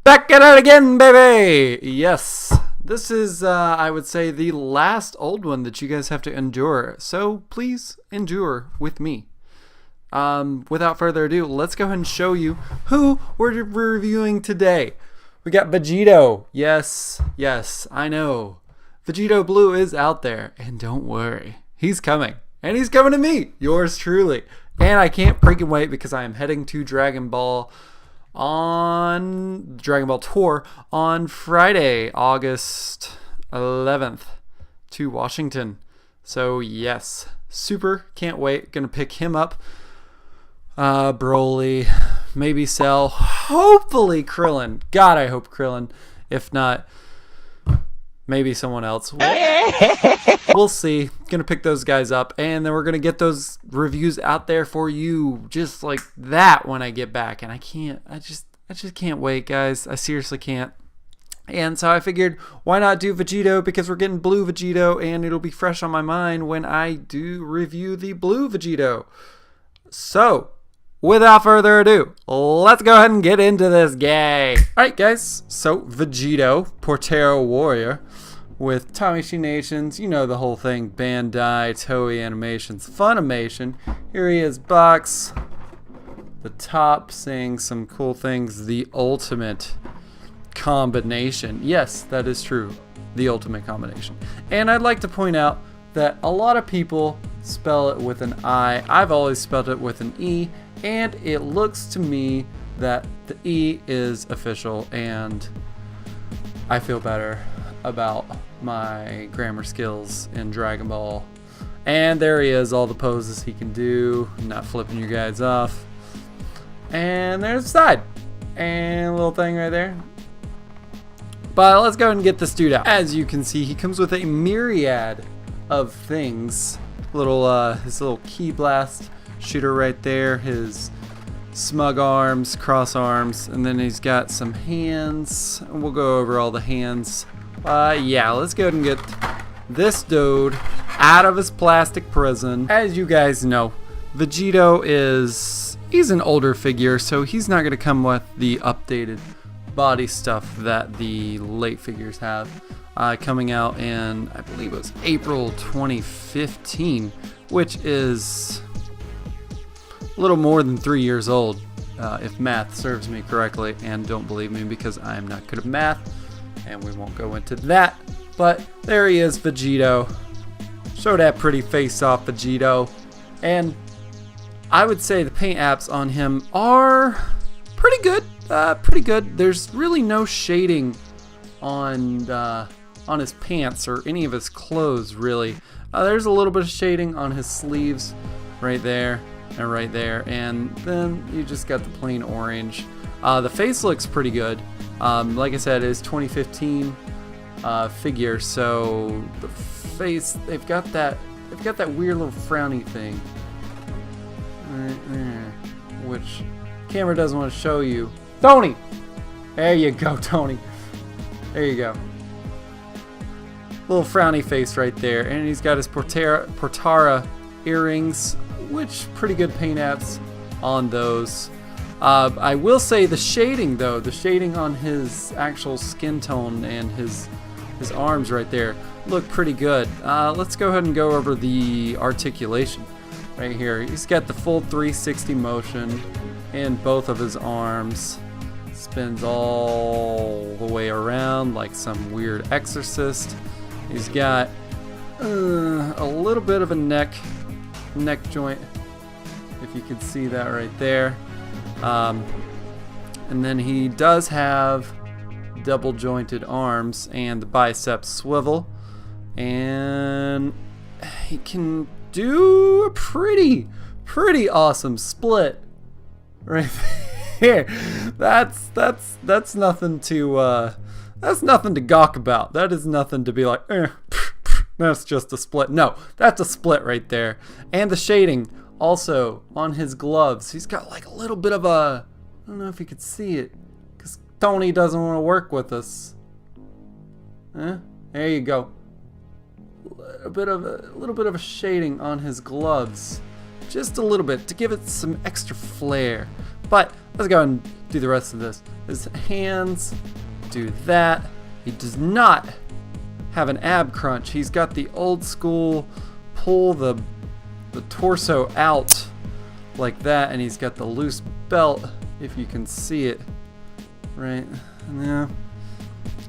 Back at it again, baby! Yes, this is, I would say, the last old one that you guys have to endure. So please endure with me. Without further ado, let's go ahead and show you who we're reviewing today. We got Vegetto. Yes, I know. Vegetto Blue is out there. And don't worry, he's coming. And he's coming to me, yours truly. And I can't freaking wait because I am heading to Dragon Ball Tour on Friday, August 11th to Washington. So yes, super can't wait. Gonna pick him up. Broly, maybe Cell, hopefully Krillin. God, I hope Krillin. If not, maybe someone else. We'll see. Gonna pick those guys up, and then we're gonna get those reviews out there for you just like that when I get back. And I just can't wait, guys. I seriously can't. And so I figured, why not do Vegetto, because we're getting blue Vegetto, and it'll be fresh on my mind when I do review the blue Vegetto. So without further ado, let's go ahead and get into this guy. Alright guys, so Vegetto, Portero Warrior, with Tamashii Nations, you know the whole thing, Bandai, Toei Animations, Funimation. Here he is, box, the top, saying some cool things, the ultimate combination. Yes, that is true, the ultimate combination. And I'd like to point out that a lot of people spell it with an I. I've always spelled it with an E. And it looks to me that the E is official, and I feel better about my grammar skills in Dragon Ball. And there he is, all the poses he can do, not flipping you guys off. And there's the side, and a little thing right there. But let's go ahead and get this dude out. As you can see, he comes with a myriad of things. His little key blast shooter right there, his smug arms, cross arms, and then he's got some hands. We'll go over all the hands. Yeah, let's go ahead and get this dude out of his plastic prison. As you guys know, Vegetto he's an older figure, so he's not going to come with the updated body stuff that the late figures have. Coming out in, I believe it was April 2015, which is a little more than 3 years old, if math serves me correctly, and don't believe me because I'm not good at math, and we won't go into that. But there he is, Vegetto. Show that pretty face off, Vegetto. And I would say the paint apps on him are pretty good. There's really no shading on his pants or any of his clothes, really. There's a little bit of shading on his sleeves right there. And right there, and then you just got the plain orange. The face looks pretty good. Like I said, it's 2015 figure, so the face, they've got that weird little frowny thing right there, which camera doesn't want to show you. Tony, there you go, Tony. There you go. Little frowny face right there, and he's got his Portara earrings, which pretty good paint apps on those. I will say the shading though, the shading on his actual skin tone and his arms right there look pretty good. Let's go ahead and go over the articulation right here. He's got the full 360 motion in both of his arms. Spins all the way around like some weird exorcist. He's got a little bit of a neck joint, if you can see that right there, and then he does have double jointed arms and the biceps swivel, and he can do a pretty awesome split right there. That's nothing to gawk about. That is nothing to be like, that's just a split. No, that's a split right there. And the shading also on his gloves. He's got like a little bit of a, I don't know if you could see it, because Tony doesn't want to work with us. There you go. A little bit of a shading on his gloves. Just a little bit to give it some extra flair. But let's go and do the rest of this. His hands do that. He does not have an ab crunch. He's got the old school pull the torso out like that, and he's got the loose belt, if you can see it right there.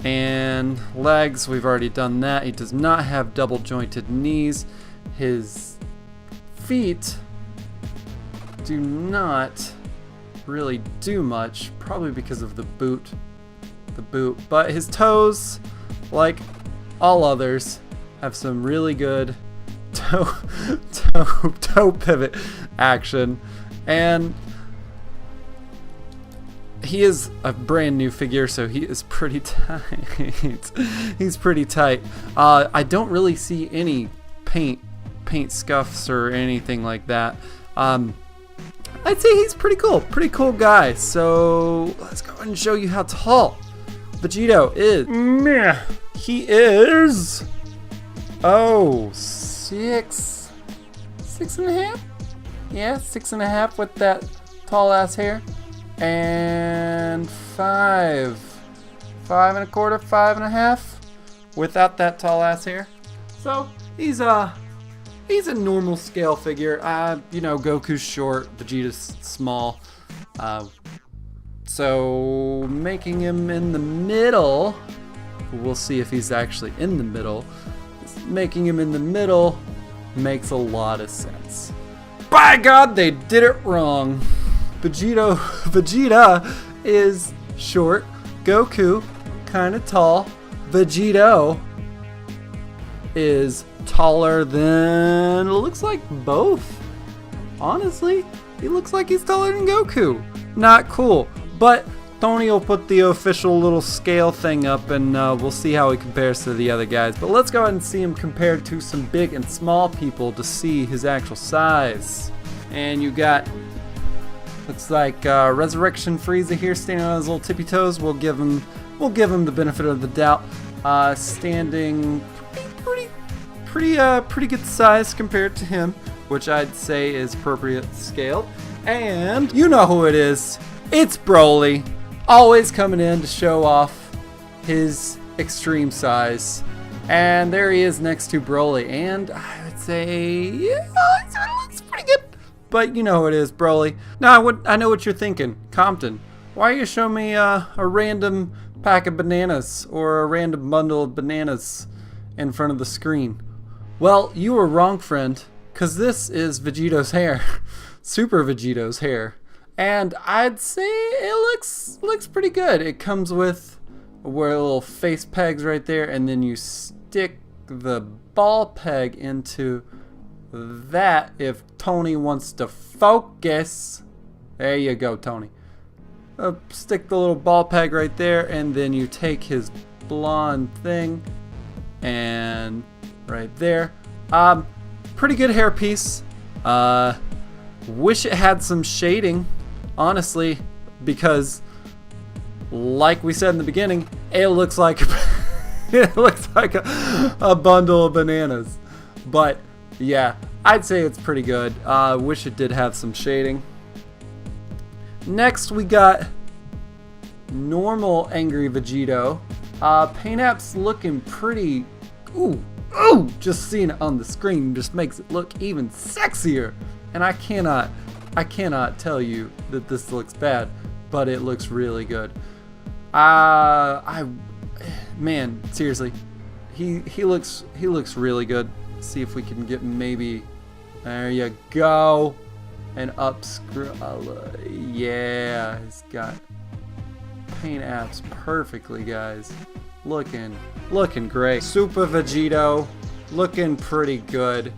And legs, we've already done that. He does not have double jointed knees. His feet do not really do much, probably because of the boot. But his toes, like all others, have some really good toe pivot action. And he is a brand new figure, so he is pretty tight. He's pretty tight. I don't really see any paint scuffs or anything like that. I'd say he's pretty cool guy. So let's go and show you how tall Vegetto is. He is 6.5. Yeah, 6.5 with that tall ass hair, and 5.25, 5.5 without that tall ass hair. So he's a normal scale figure. You know, Goku's short, Vegeta's small. So making him in the middle, we'll see if he's actually in the middle. Making him in the middle makes a lot of sense. By God, they did it wrong. Vegeta is short. Goku, kind of tall. Vegetto is taller than, it looks like both. Honestly, he looks like he's taller than Goku. Not cool. But Tony will put the official little scale thing up, and we'll see how he compares to the other guys. But let's go ahead and see him compared to some big and small people to see his actual size. And you got, looks like Resurrection Frieza here, standing on his little tippy toes. We'll give him the benefit of the doubt. Standing pretty good size compared to him, which I'd say is appropriate scaled. And you know who it is. It's Broly. Always coming in to show off his extreme size. And there he is next to Broly. And I would say, yeah, it looks pretty good. But you know who it is, Broly. Now, I know what you're thinking. Compton, why are you showing me a random pack of bananas or a random bundle of bananas in front of the screen? Well, you were wrong, friend, because this is Vegetto's hair. Super Vegetto's hair. And I'd say it looks pretty good. It comes with little face pegs right there, and then you stick the ball peg into that if Tony wants to focus. There you go, Tony. Stick the little ball peg right there, and then you take his blonde thing and right there. Pretty good hairpiece. Wish it had some shading, honestly, because like we said in the beginning, it looks like a bundle of bananas. But yeah, I'd say it's pretty good. Wish it did have some shading. Next we got normal Angry Vegetto. Paint app's looking pretty, ooh, just seeing it on the screen just makes it look even sexier. And I cannot tell you that this looks bad, but it looks really good. Man, seriously, he looks really good. See if we can get maybe, there you go, and up screw. Yeah, he's got paint apps perfectly, guys. Looking great. Super Vegetto, looking pretty good.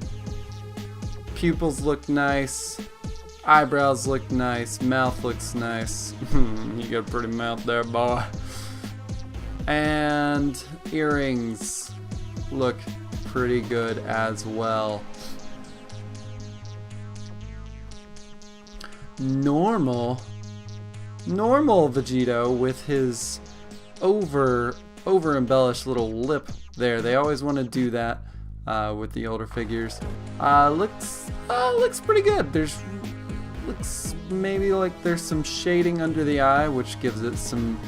Pupils look nice. Eyebrows look nice. Mouth looks nice. You got a pretty mouth there, boy. And earrings look pretty good as well. Normal Vegetto with his over embellished little lip there. They always want to do that with the older figures. Looks pretty good. Looks maybe like there's some shading under the eye, which gives it some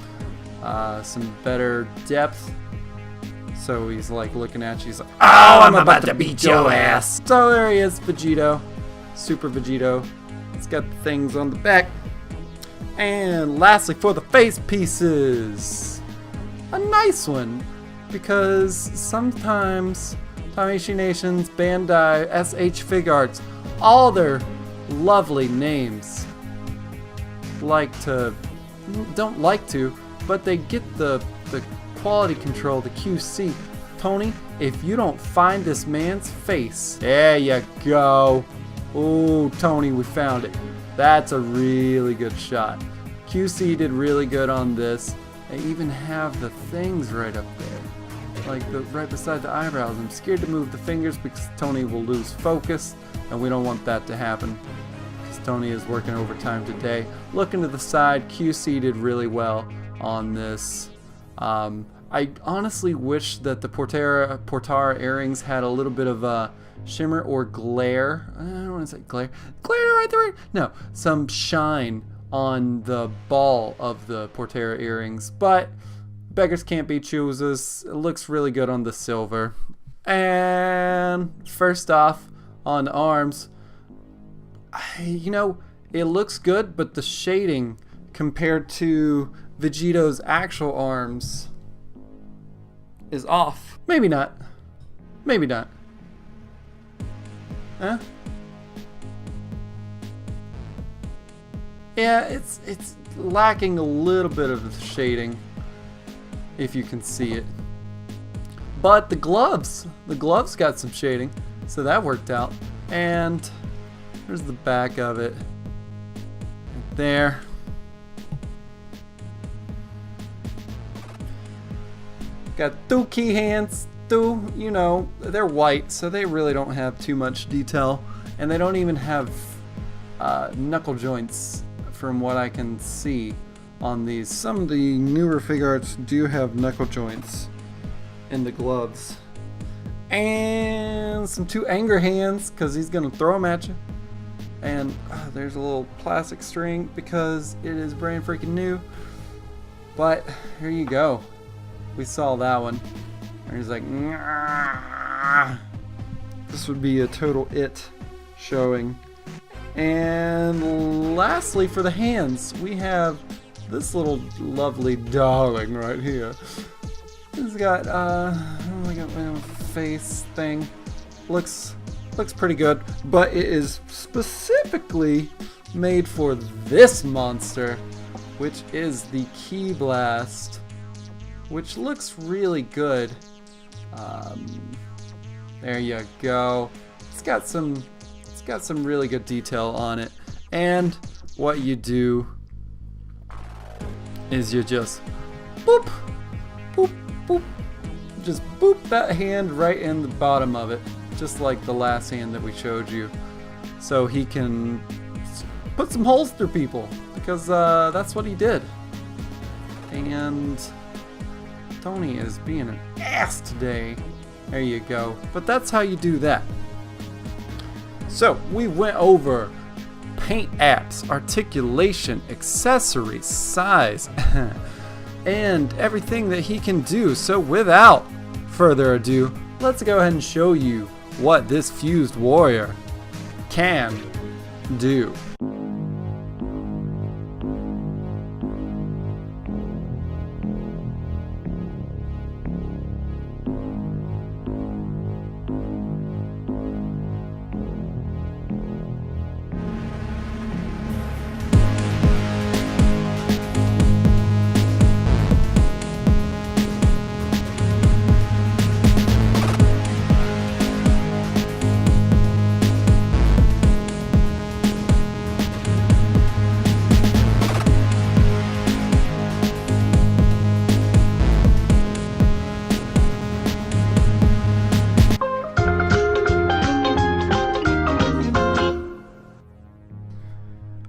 better depth. So he's like looking at you, he's like, oh, I'm about to beat your ass. So there he is, Vegetto. Super Vegetto. It's got things on the back. And lastly, for the face pieces, a nice one, because sometimes Tamashii Nations, Bandai, SH Figuarts, all their lovely names don't like to, but they get the quality control, the QC. Tony, if you don't find this man's face, there you go. Oh, Tony, we found it. That's a really good shot. QC did really good on this. They even have the things right up there, like right beside the eyebrows. I'm scared to move the fingers because Tony will lose focus, and we don't want that to happen because Tony is working overtime today. Looking to the side, QC did really well on this. I honestly wish that the Portara earrings had a little bit of a shimmer or glare. I don't want to say glare right there. No, some shine on the ball of the Portara earrings, but beggars can't be choosers. It looks really good on the silver. And first off, on the arms, you know, it looks good, but the shading compared to Vegetto's actual arms is off. Maybe not. Maybe not. Huh? Yeah, it's lacking a little bit of the shading, if you can see it. But the gloves got some shading, so that worked out. And there's the back of it. Right there. Got two key hands, you know, they're white, so they really don't have too much detail. And they don't even have knuckle joints from what I can see on these. Some of the newer Figuarts do have knuckle joints in the gloves. And some two anger hands, because he's going to throw them at you. And there's a little plastic string because it is brand freaking new. But here you go. We saw that one. And he's like, nah. This would be a total it showing. And lastly, for the hands, we have this little lovely darling right here. He's got like a face thing. Looks pretty good, but it is specifically made for this monster, which is the Key Blast, which looks really good. There you go. It's got some really good detail on it. And what you do is you just boop, boop, boop, just boop that hand right in the bottom of it, just like the last hand that we showed you, so he can put some holes through people, because that's what he did. And Tony is being an ass today. There you go. But that's how you do that. So we went over paint apps, articulation, accessories, size, and everything that he can do. So without further ado, let's go ahead and show you what this fused warrior can do.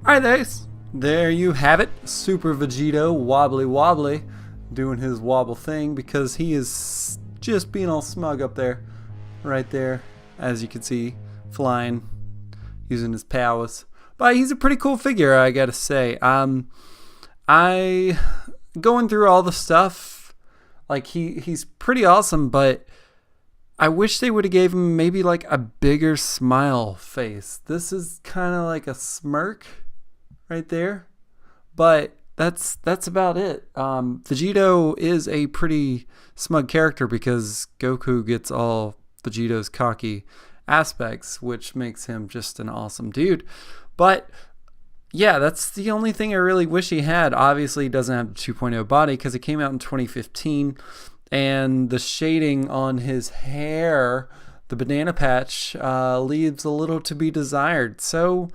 Alright guys, there you have it. Super Vegetto, wobbly wobbly, doing his wobble thing because he is just being all smug up there. Right there, as you can see, flying, using his powers. But he's a pretty cool figure, I gotta say. I going through all the stuff, like he's pretty awesome, but I wish they would have gave him maybe like a bigger smile face. This is kind of like a smirk right there, but that's about it. Vegetto is a pretty smug character because Goku gets all Vegetto's cocky aspects, which makes him just an awesome dude. But yeah, that's the only thing I really wish he had. Obviously, he doesn't have the 2.0 body because it came out in 2015, and the shading on his hair, the banana patch, leaves a little to be desired. So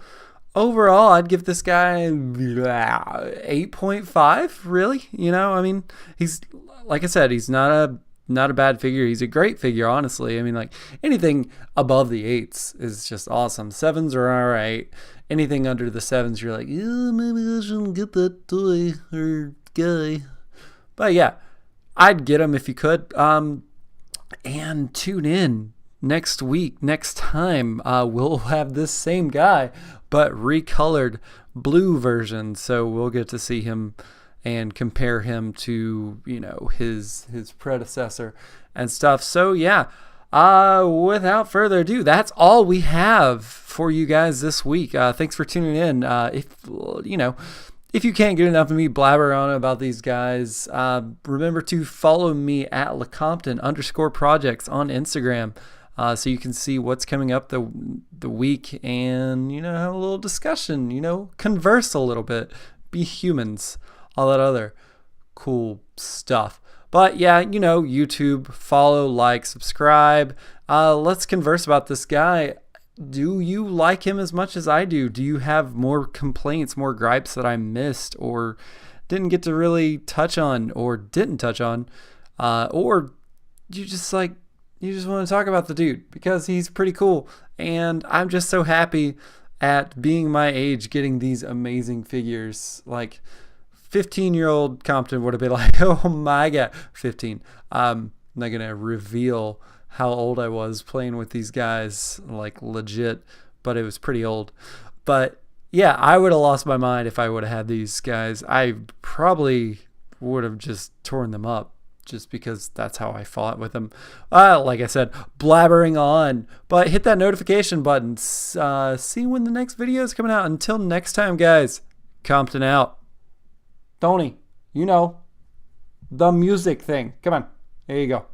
overall, I'd give this guy 8.5. Really, I mean, he's, like I said, he's not a bad figure. He's a great figure, honestly. I mean, like, anything above the 8s is just awesome. 7s are all right. Anything under the 7s, you're like, yeah, maybe I shouldn't get that toy or guy. But yeah, I'd get him if you could. And tune in next week. Next time, we'll have this same guy, but recolored blue version. So we'll get to see him and compare him to, his predecessor and stuff. So yeah, without further ado, that's all we have for you guys this week. Thanks for tuning in. If you can't get enough of me blabber on about these guys, remember to follow me at LeCompton_projects on Instagram, so you can see what's coming up the week and, have a little discussion, converse a little bit, be humans, all that other cool stuff. But yeah, YouTube, follow, like, subscribe. Let's converse about this guy. Do you like him as much as I do? Do you have more complaints, more gripes that I missed or didn't get to really touch on or didn't touch on? Or you just want to talk about the dude because he's pretty cool. And I'm just so happy at being my age getting these amazing figures. Like, 15-year-old Compton would have been like, oh my God, 15. I'm not going to reveal how old I was playing with these guys, like legit, but it was pretty old. But yeah, I would have lost my mind if I would have had these guys. I probably would have just torn them up just because that's how I fought with them. Like I said, blabbering on, but hit that notification button. See when the next video is coming out. Until next time, guys, Compton out. Tony, the music thing. Come on. There you go.